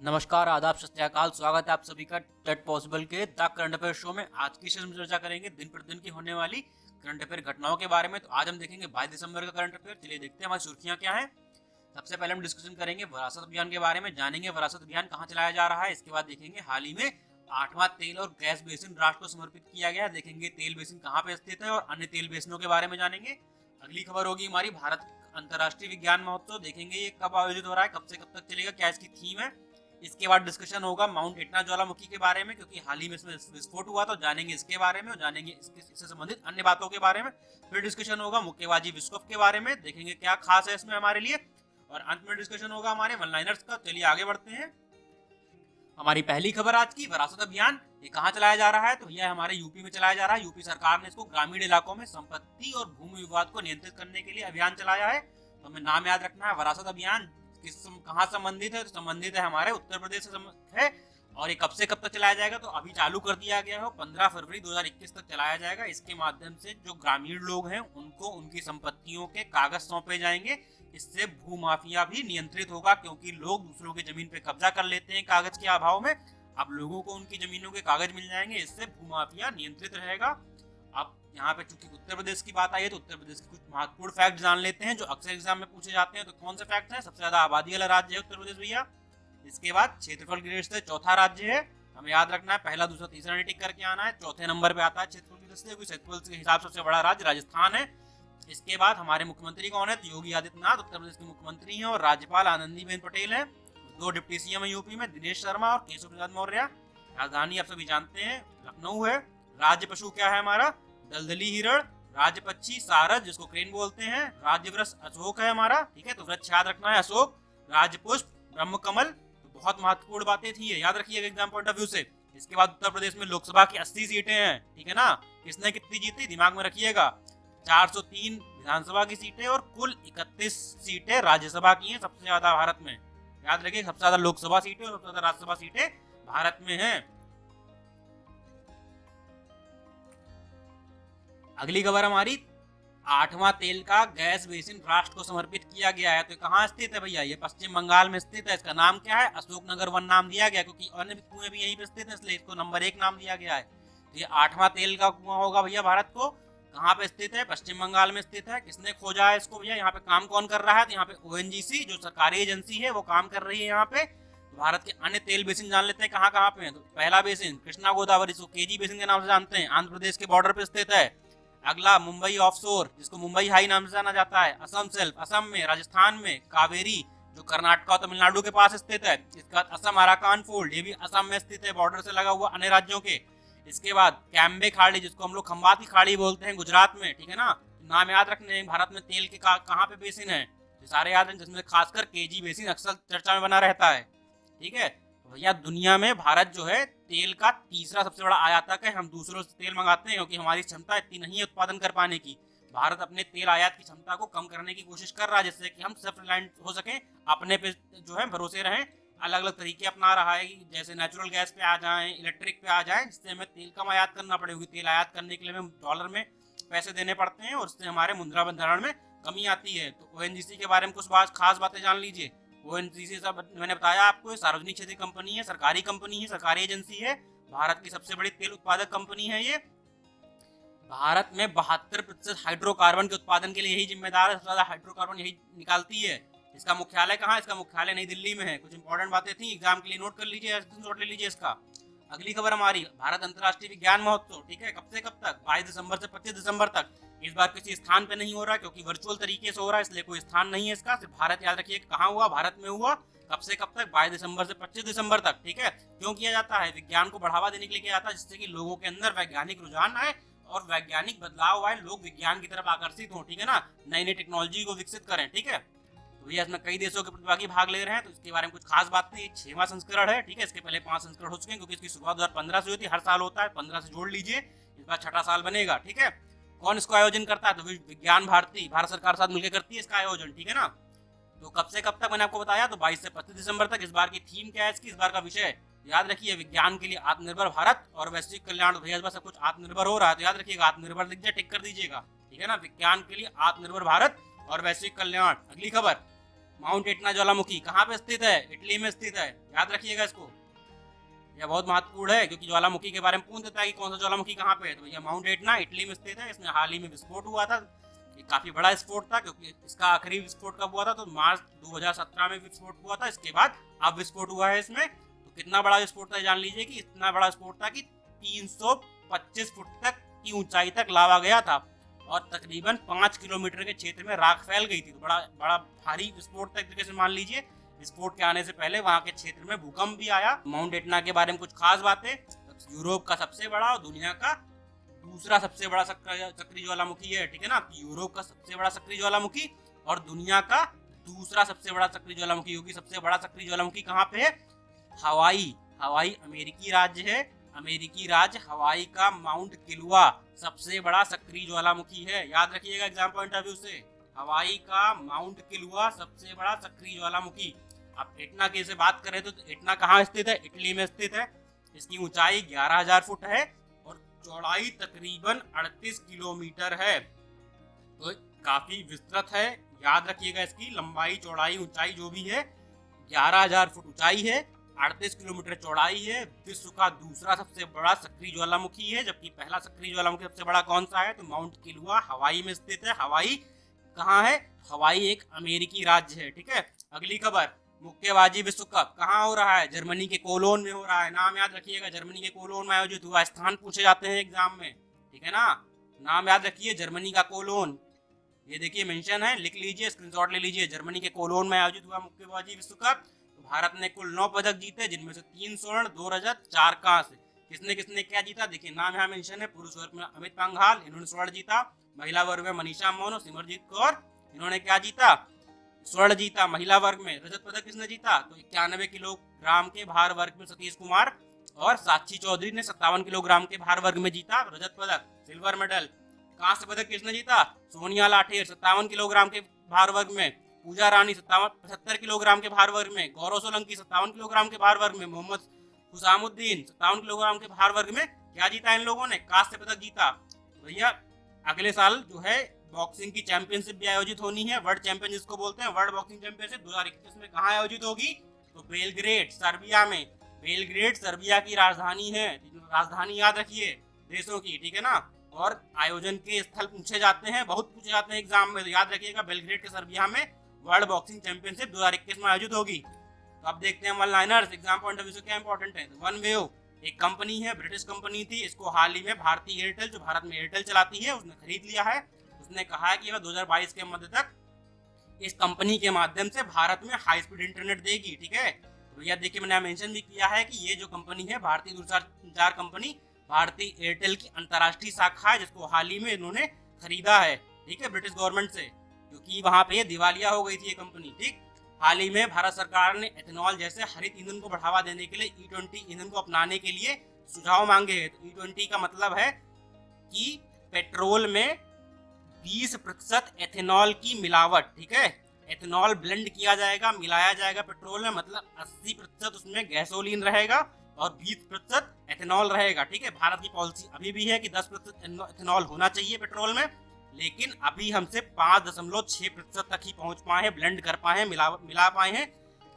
नमस्कार, आदाब, सत श्री अकाल। स्वागत है आप सभी का टेट पॉसिबल के द करंट अफेयर शो में। आज की सेशन में चर्चा करेंगे दिन प्रतिदिन की होने वाली करंट अफेयर घटनाओं के बारे में। तो आज हम देखेंगे 22 दिसंबर का करंट अफेयर। चलिए देखते हैं हमारी सुर्खियां क्या हैं। सबसे पहले हम डिस्कशन करेंगे विरासत अभियान के बारे में, जानेंगे विरासत अभियान कहाँ चलाया जा रहा है। इसके बाद देखेंगे हाल ही में 8वां तेल और गैस बेसिन राष्ट्र को समर्पित किया गया। देखेंगे तेल बेसिन कहाँ पे स्थित है और अन्य तेल बेसिनों के बारे में जानेंगे। अगली खबर होगी हमारी भारत अंतर्राष्ट्रीय विज्ञान महोत्सव। देखेंगे ये कब आयोजित हो रहा है, कब से कब तक चलेगा, क्या इसकी थीम है। इसके बाद डिस्कशन होगा माउंट एटना ज्वालामुखी के बारे में, क्योंकि हाल ही में इसमें विस्फोट हुआ, तो जानेंगे इसके बारे में और जानेंगे इससे संबंधित अन्य बातों के बारे में। फिर डिस्कशन होगा मुक्केबाजी विश्व कप के बारे में, देखेंगे क्या खास है इसमें हमारे लिए। और अंत में डिस्कशन होगा हमारे वन लाइनर्स का। चलिए आगे बढ़ते हैं। हमारी पहली खबर आज की, विरासत अभियान ये कहाँ चलाया जा रहा है, तो यह हमारे यूपी में चलाया जा रहा है। यूपी सरकार ने इसको ग्रामीण इलाकों में संपत्ति और भूमि विवाद को नियंत्रित करने के लिए अभियान चलाया है। तो हमें नाम याद रखना है, विरासत अभियान कहाँ संबंधित है, तो संबंधित है हमारे उत्तर प्रदेश से है। और ये कब से कब तक चलाया जाएगा, तो अभी चालू कर दिया गया है, 15 फरवरी 2021 तक चलाया जाएगा। इसके माध्यम से जो ग्रामीण लोग हैं उनको उनकी संपत्तियों के कागज सौंपे जाएंगे। इससे भूमाफिया भी नियंत्रित होगा, क्योंकि लोग दूसरों की जमीन पे कब्जा कर लेते हैं कागज के अभाव में। अब लोगों को उनकी जमीनों के कागज मिल जाएंगे, इससे भूमाफिया नियंत्रित रहेगा। अब यहाँ पे चूंकि उत्तर प्रदेश की बात आई है, तो उत्तर प्रदेश के कुछ महत्वपूर्ण फैक्ट जान लेते हैं जो अक्सर एग्जाम में पूछे जाते हैं। तो कौन से फैक्ट हैं? सबसे ज्यादा आबादी वाला राज्य है उत्तर प्रदेश भैया। इसके बाद क्षेत्रफल की दृष्टि से चौथा राज्य है। हमें याद रखना है, पहला दूसरा तीसरा नहीं टिक करके आना है। चौथे नंबर पे आता है क्षेत्रफल की दृष्टि से, क्योंकि क्षेत्रफल के हिसाब से सबसे बड़ा राज्य राजस्थान है। इसके बाद हमारे मुख्यमंत्री कौन है, तो योगी आदित्यनाथ उत्तर प्रदेश के मुख्यमंत्री हैं। और राज्यपाल आनंदीबेन पटेल है। 2 डिप्टी सीएम है यूपी में, दिनेश शर्मा और केशव प्रसाद मौर्य। राजधानी आप सभी जानते हैं लखनऊ है। राज्य पशु क्या है हमारा, दलदली हिरण। राज्य पक्षी सारस, जिसको क्रेन बोलते हैं। राज्य वृक्ष अशोक है हमारा, ठीक है, तो वृक्ष याद रखना है अशोक। राज्य पुष्प ब्रह्म कमल। तो बहुत महत्वपूर्ण बातें थी, याद रखिएगा एग्जाम पॉइंट ऑफ व्यू से। इसके बाद उत्तर प्रदेश में लोकसभा की 80 सीटें हैं, ठीक है ना। किसने कितनी जीती दिमाग में रखिएगा, 403 विधानसभा की सीटें और कुल 31 सीटें राज्यसभा की हैं, सबसे ज्यादा भारत में। याद रखिए, सबसे ज्यादा लोकसभा सीटें और सबसे ज्यादा राज्यसभा सीटें भारत में हैं। अगली खबर हमारी, 8वां तेल का गैस बेसिन राष्ट्र को समर्पित किया गया है। तो कहाँ स्थित है भैया, ये पश्चिम बंगाल में स्थित है। इसका नाम क्या है, अशोकनगर 1 नाम दिया गया, क्योंकि अन्य कुएं भी यहीं पे स्थित है, इसलिए इसको नंबर 1 नाम दिया गया है। तो ये 8वां तेल का कुआं होगा भैया भारत को। कहाँ पे स्थित है, पश्चिम बंगाल में स्थित है। किसने खोजा है इसको भैया, यहाँ पे काम कौन कर रहा है, तो यहाँ पे ONGC जो सरकारी एजेंसी है वो काम कर रही है यहाँ पे। भारत के अन्य तेल बेसिन जान लेते हैं कहाँ कहाँ पे है। तो पहला बेसिन कृष्णा गोदावरी, इसको केजी बेसिन के नाम से जानते हैं, आंध्र प्रदेश के बॉर्डर पे स्थित है। अगला मुंबई ऑफशोर, जिसको मुंबई हाई नाम से जाना जाता है। असम सेल्फ, असम में। राजस्थान में कावेरी, जो कर्नाटक और तमिलनाडु के पास स्थित है। इसके बाद असम अराकान फोल्ड, ये भी असम में स्थित है, बॉर्डर से लगा हुआ अन्य राज्यों के। इसके बाद कैम्बे खाड़ी, जिसको हम लोग खंबाती खाड़ी बोलते हैं, गुजरात में, ठीक है ना। नाम याद रखने हैं, भारत में तेल के कहाँ पे बेसिन है, सारे याद रखें, जिसमें खासकर केजी बेसिन अक्सर चर्चा में बना रहता है, ठीक है। भैया दुनिया में भारत जो है तेल का तीसरा सबसे बड़ा आयातक है। हम दूसरों से तेल मंगाते हैं क्योंकि हमारी क्षमता इतनी नहीं है उत्पादन कर पाने की। भारत अपने तेल आयात की क्षमता को कम करने की कोशिश कर रहा है, जिससे कि हम सेल्फ रिलायंट हो सके, अपने पे जो है भरोसे रहें। अलग अलग तरीके अपना रहा है, जैसे नेचुरल गैस पे आ जाएं, इलेक्ट्रिक पे आ जाएं, जिससे हमें तेल कम आयात करना पड़ेगी। तेल आयात करने के लिए हमें डॉलर में पैसे देने पड़ते हैं और उससे हमारे मुद्रा भंडारण में कमी आती है। तो ONGC के बारे में कुछ खास बातें जान लीजिए। ONGC सब मैंने बताया आपको, सार्वजनिक क्षेत्र की कंपनी है, सरकारी कंपनी है, सरकारी एजेंसी है। भारत की सबसे बड़ी तेल उत्पादक कंपनी है ये। भारत में 72% हाइड्रोकार्बन के उत्पादन के लिए यही जिम्मेदार है, सबसे ज्यादा हाइड्रोकार्बन यही निकालती है। इसका मुख्यालय कहाँ है, इसका मुख्यालय नई दिल्ली में है। कुछ इंपॉर्टेंट बातें थी, एग्जाम के लिए नोट कर लीजिए, नोट ले लीजिए इसका। अगली खबर हमारी, भारत अंतर्राष्ट्रीय विज्ञान महोत्सव, ठीक है, कब से कब तक, 22 दिसंबर से 25 दिसंबर तक। इस बार किसी स्थान पे नहीं हो रहा है, क्योंकि वर्चुअल तरीके से हो रहा है, इसलिए कोई स्थान नहीं है इसका, सिर्फ भारत याद रखिए कहाँ हुआ, भारत में हुआ। कब से कब तक, 22 दिसंबर से 25 दिसंबर तक, ठीक है। क्यों किया जाता है, विज्ञान को बढ़ावा देने के लिए किया जाता है, जिससे कि लोगों के अंदर वैज्ञानिक रुझान आए और वैज्ञानिक बदलाव आए, लोग विज्ञान की तरफ आकर्षित हों, ठीक है ना, नई नई टेक्नोलॉजी को विकसित करें, ठीक है। तो भैया इसमें कई देशों के प्रतिभागी भाग ले रहे हैं, तो इसके बारे में कुछ खास बात नहीं। 6वां संस्करण है, ठीक है, इसके पहले 5 संस्करण हो चुके हैं, क्योंकि इसकी शुरुआत 2015 से हुई थी, हर साल होता है, 15 से जोड़ लीजिए, इस बार 6ठा साल बनेगा, ठीक है। कौन इसको आयोजन करता है, तो विज्ञान भारती भारत सरकार साथ मिलकर करती है इसका आयोजन, ठीक है ना। तो कब से कब तक मैंने आपको बताया, तो 22 से 25 दिसंबर तक। इस बार की थीम क्या है इसकी, इस बार का विषय याद रखिए, विज्ञान के लिए आत्मनिर्भर भारत और वैश्विक कल्याण। तो भैया इस बार सब कुछ आत्मनिर्भर हो रहा है, तो याद रखिएगा, आत्मनिर्भर लिख जाए, टिक कर दीजिएगा, ठीक है ना। विज्ञान के लिए आत्मनिर्भर भारत और वैश्विक कल्याण। अगली खबर, माउंट एटना ज्वालामुखी कहाँ पे स्थित है? इटली में स्थित है, याद रखिएगा इसको, यह बहुत महत्वपूर्ण है क्योंकि ज्वालामुखी के बारे में पूछ देता है कि कौन सा ज्वालामुखी कहाँ पे है, तो भैया माउंट एटना इटली में स्थित है। इसमें हाल ही में विस्फोट हुआ था, ये काफी बड़ा विस्फोट था क्योंकि इसका आखिरी विस्फोट कब हुआ था? तो मार्च 2017 में विस्फोट हुआ था। इसके बाद अब विस्फोट हुआ है इसमें। तो कितना बड़ा विस्फोट था जान लीजिए कि इतना बड़ा विस्फोट था कि 325 फुट तक की ऊंचाई तक लावा गया था और तकरीबन 5 किलोमीटर के क्षेत्र में राख फैल गई थी। तो बड़ा बड़ा भारी विस्फोट था एक तरीके से मान लीजिए। विस्फोट के आने से पहले वहां के क्षेत्र में भूकंप भी आया। माउंट एटना के बारे में कुछ खास बातें, यूरोप का सबसे बड़ा और दुनिया का दूसरा सबसे बड़ा सक्रिय ज्वालामुखी है, ठीक है ना। यूरोप का सबसे बड़ा सक्रिय ज्वालामुखी और दुनिया का दूसरा सबसे बड़ा सक्रिय ज्वालामुखी, क्योंकि सबसे बड़ा सक्रिय ज्वालामुखी कहाँ पे है? हवाई। हवाई अमेरिकी राज्य है, अमेरिकी राज्य हवाई का माउंट किलुआ सबसे बड़ा सक्रिय ज्वालामुखी है, याद रखिएगा एग्जाम पॉइंट ऑफ व्यू से। हवाई का माउंट किलुआ सबसे बड़ा सक्रिय ज्वालामुखी। अब एटना की से बात करें तो एटना कहाँ स्थित है? इटली में स्थित है। इसकी ऊंचाई 11,000 फुट है और चौड़ाई तकरीबन 38 किलोमीटर है, तो काफी विस्तृत है। याद रखिएगा इसकी लंबाई चौड़ाई ऊंचाई जो भी है 11,000 फुट ऊंचाई है, 38 किलोमीटर चौड़ाई है। विश्व का दूसरा सबसे बड़ा सक्रिय ज्वालामुखी है, जबकि पहला सक्रिय ज्वालामुखी सबसे बड़ा कौन सा है? तो माउंट किलुआ हवाई में स्थित है। हवाई कहाँ है? हवाई एक अमेरिकी राज्य है, ठीक है। अगली खबर, मुक्केबाजी विश्व कप कहाँ हो रहा है? जर्मनी के कोलोन में हो रहा है। नाम याद रखिएगा, जर्मनी के कोलोन में आयोजित हुआ। स्थान पूछे जाते हैं एग्जाम में, ठीक है ना। नाम याद रखिए, जर्मनी का कोलोन, ये देखिए मेंशन है, लिख लीजिए, स्क्रीनशॉट ले लीजिए। जर्मनी के कोलोन में आयोजित हुआ मुक्केबाजी विश्व कप। तो भारत ने कुल 9 पदक जीते, जिनमें से 3 स्वर्ण, 2 रजत, 4 कांस्य। किसने किसने क्या जीता? देखिए नाम यहाँ मेंशन है। पुरुष वर्ग में अमित पंघाल, इन्होंने स्वर्ण जीता। महिला वर्ग में मनीषा मौन और सिमरजीत कौर, इन्होंने क्या जीता? स्वर्ण जीता। महिला वर्ग में रजत पदक किसने जीता? तो 91 किलोग्राम के भार वर्ग में सतीश कुमार और साक्षी चौधरी ने 57 किलोग्राम के भार वर्ग में जीता रजत पदक, सिल्वर मेडल। कांस्य पदक किसने जीता? सोनिया लाठेर 57 किलोग्राम के भार वर्ग में, पूजा रानी 75 किलोग्राम के भार वर्ग में, गौरव सोलंकी 57 किलोग्राम के भार वर्ग में, मोहम्मद हुसामुद्दीन 57 किलोग्राम के भार वर्ग में क्या जीता इन लोगों ने? कांस्य पदक जीता। भैया अगले साल जो है बॉक्सिंग की चैंपियनशिप भी आयोजित होनी है, वर्ल्ड चैंपियन जिसको बोलते हैं, वर्ल्ड बॉक्सिंग चैंपियनशिप 2021 में कहाँ आयोजित होगी? तो बेलग्रेड, सर्बिया में। बेलग्रेड सर्बिया की राजधानी है, राजधानी याद रखिए देशों की, ठीक है ना। और आयोजन के स्थल पूछे जाते हैं, बहुत पूछे जाते हैं एग्जाम में, तो याद रखिएगा बेलग्रेड के सर्बिया में वर्ल्ड बॉक्सिंग चैंपियनशिप 2021 में आयोजित होगी। तो अब देखते हैं one liners, exam point of view से क्या इंपॉर्टेंट है। वन वेव एक कंपनी है, ब्रिटिश कंपनी थी, इसको हाल ही में भारतीय एयरटेल, जो भारत में एयरटेल चलाती है, उसने खरीद लिया है। उसने कहा है कि वह 2022 के मध्य तक इस कंपनी के माध्यम से भारत में हाई स्पीड इंटरनेट देगी, ठीक है। तो यह देखिए मैंने मेंशन भी किया है कि ये जो कंपनी है भारतीय दूरसंचार कंपनी, भारतीय एयरटेल की अंतर्राष्ट्रीय शाखा है, जिसको हाल ही में इन्होंने खरीदा है, ठीक है, ब्रिटिश गवर्नमेंट से, क्योंकि वहां पे दिवालिया हो गई थी ये कंपनी, ठीक। हाल ही में भारत सरकार ने एथेनॉल जैसे हरित ईंधन को बढ़ावा देने के लिए E20 ईंधन को अपनाने के लिए सुझाव मांगे हैं। तो E20 का मतलब है कि पेट्रोल में 20% एथेनॉल की मिलावट, ठीक है, एथेनॉल ब्लेंड किया जाएगा, मिलाया जाएगा पेट्रोल में, मतलब 80% उसमें गैसोलीन रहेगा और 20% एथेनॉल रहेगा, ठीक है। भारत की पॉलिसी अभी भी है कि 10% एथेनॉल होना चाहिए पेट्रोल में, लेकिन अभी हमसे 5.6% तक ही पहुंच पाए हैं, ब्लेंड कर पाए हैं, मिला पाए हैं,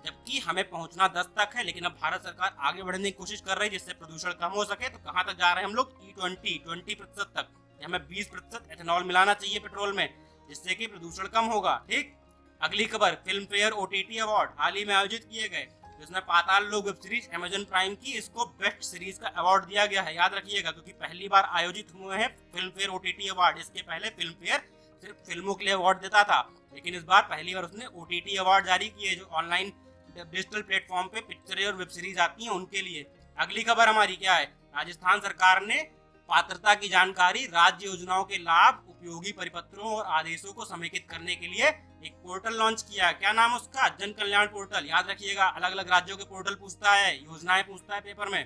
जबकि हमें पहुंचना 10 तक है। लेकिन अब भारत सरकार आगे बढ़ने की कोशिश कर रही है जिससे प्रदूषण कम हो सके। तो कहाँ तक जा रहे हैं हम लोग? E20 20% तक। हमें 20% एथेनॉल मिलाना चाहिए पेट्रोल में, जिससे कि प्रदूषण कम होगा, ठीक। अगली खबर, फिल्म फेयर OTT अवार्ड हाल ही में आयोजित किए गए, जिसमें पाताल लोक वेब सीरीज अमेजन प्राइम की, इसको बेस्ट सीरीज का अवार्ड दिया गया है, याद रखिएगा, क्योंकि पहली बार आयोजित हुए हैं फिल्म फेयर OTT अवार्ड। इसके पहले फिल्म फेयर सिर्फ फिल्मों के लिए अवार्ड देता था, लेकिन इस बार पहली बार उसने OTT अवार्ड जारी किए, जो ऑनलाइन डिजिटल प्लेटफॉर्म पे पिक्चरें और वेब सीरीज आती हैं उनके लिए। अगली खबर हमारी क्या है? राजस्थान सरकार ने पात्रता की जानकारी, राज्य योजनाओं के लाभ, उपयोगी परिपत्रों और आदेशों को समेकित करने के लिए एक पोर्टल लॉन्च किया। क्या नाम है उसका? जन कल्याण पोर्टल। याद रखिएगा, अलग अलग राज्यों के पोर्टल पूछता है, योजनाएं पूछता है पेपर में।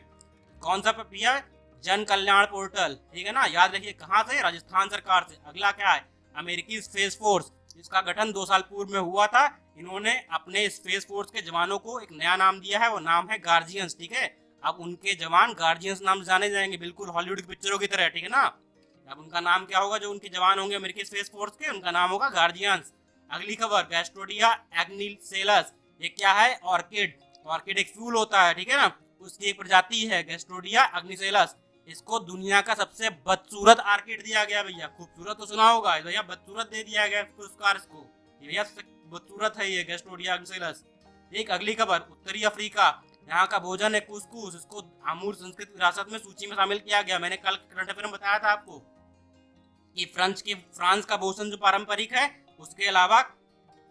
कौन सा प्रक्रिया? जन कल्याण पोर्टल, ठीक है ना। याद रखिए कहाँ से? राजस्थान सरकार से। अगला क्या है? अमेरिकी स्पेस फोर्स, जिसका गठन 2 साल पूर्व में हुआ था। इन्होंने अपने स्पेस फोर्स के जवानों को एक नया नाम दिया है, वो नाम है गार्जियंस, ठीक है। अब उनके जवान गार्जियंस नाम से जाने जाएंगे, बिल्कुल हॉलीवुड की पिक्चरों की तरह, ठीक है ना। अब उनका नाम क्या होगा? जो उनके जवान होंगे अमेरिकी स्पेस फोर्स के, उनका नाम होगा गार्जियंस। अगली खबर, गैस्ट्रोडिया एग्निसेलस, ये क्या है? ऑर्किड। ऑर्किड एक फूल होता है, ठीक है ना, उसकी एक प्रजाति है गैस्ट्रोडिया एग्निसेलस। इसको दुनिया का सबसे बदसूरत ऑर्किड दिया गया भैया। खूबसूरत तो सुना होगा भैया, बदसूरत दे दिया गया पुरस्कार इसको। भैया बदसूरत है ये गैस्ट्रोडिया एग्निसेलस। एक अगली खबर, उत्तरी अफ्रीका, यहाँ का भोजन है कुसकुस। इसको अमूल संस्कृत विरासत में सूची में शामिल किया गया। मैंने कल करंट अफेयर में बताया था आपको कि फ्रांस का भोजन जो पारंपरिक है, उसके अलावा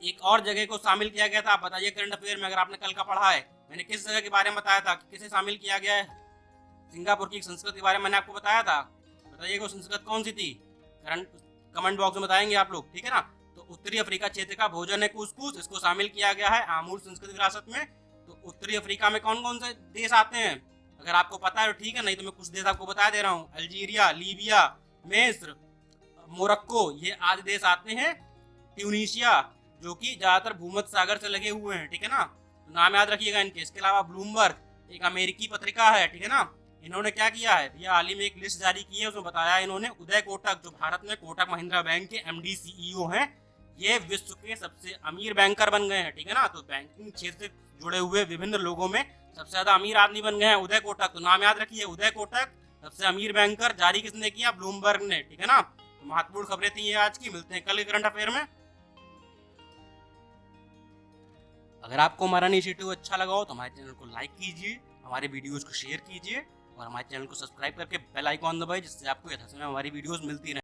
एक और जगह को शामिल किया गया था। आप बताइए करंट अफेयर में, अगर आपने कल का पढ़ा है, मैंने किस जगह के बारे में बताया था कि किसे शामिल किया गया है? सिंगापुर की संस्कृत के बारे में मैंने आपको बताया था। बताइएगा संस्कृत कौन सी थी? करंट कमेंट बॉक्स में बताएंगे आप लोग, ठीक है ना। तो उत्तरी अफ्रीका क्षेत्र का भोजन है कुसकुस, इसको शामिल किया गया है आमूल संस्कृत विरासत में। तो उत्तरी अफ्रीका में कौन कौन से देश आते हैं? अगर आपको पता है तो ठीक है, नहीं तो मैं कुछ देश आपको बता दे रहा हूँ। अल्जीरिया, लीबिया, मिस्र, मोरक्को, ये आदि देश आते हैं। ट्यूनीशिया, जो कि ज्यादातर भूमध्य सागर से लगे हुए हैं, ठीक है ना, तो नाम याद रखिएगा इनके। इसके अलावा ब्लूमबर्ग एक अमेरिकी पत्रिका है, ठीक है ना, इन्होंने क्या किया है भैया, हाल ही में एक लिस्ट जारी की है, उसमें बताया इन्होंने उदय कोटक, जो भारत में कोटक महिंद्रा बैंक के एमडी सीईओ हैं, ये विश्व के सबसे अमीर बैंकर बन गए हैं, ठीक है ना। तो बैंकिंग क्षेत्र से जुड़े हुए विभिन्न लोगों में सबसे ज्यादा अमीर आदमी बन गए हैं उदय कोटक। तो नाम याद रखिए, उदय कोटक सबसे अमीर बैंकर। जारी किसने किया? ब्लूमबर्ग ने, ठीक है ना। तो महत्वपूर्ण खबरें थी ये आज की। मिलते हैं कल के करंट अफेयर में। अगर आपको हमारा इनिशिएटिव अच्छा लगा हो तो हमारे चैनल को लाइक कीजिए, हमारे वीडियोस को शेयर कीजिए और हमारे चैनल को सब्सक्राइब करके बेल आइकॉन दबाइए, जिससे आपको यथासमय हमारी वीडियोस मिलती रहे।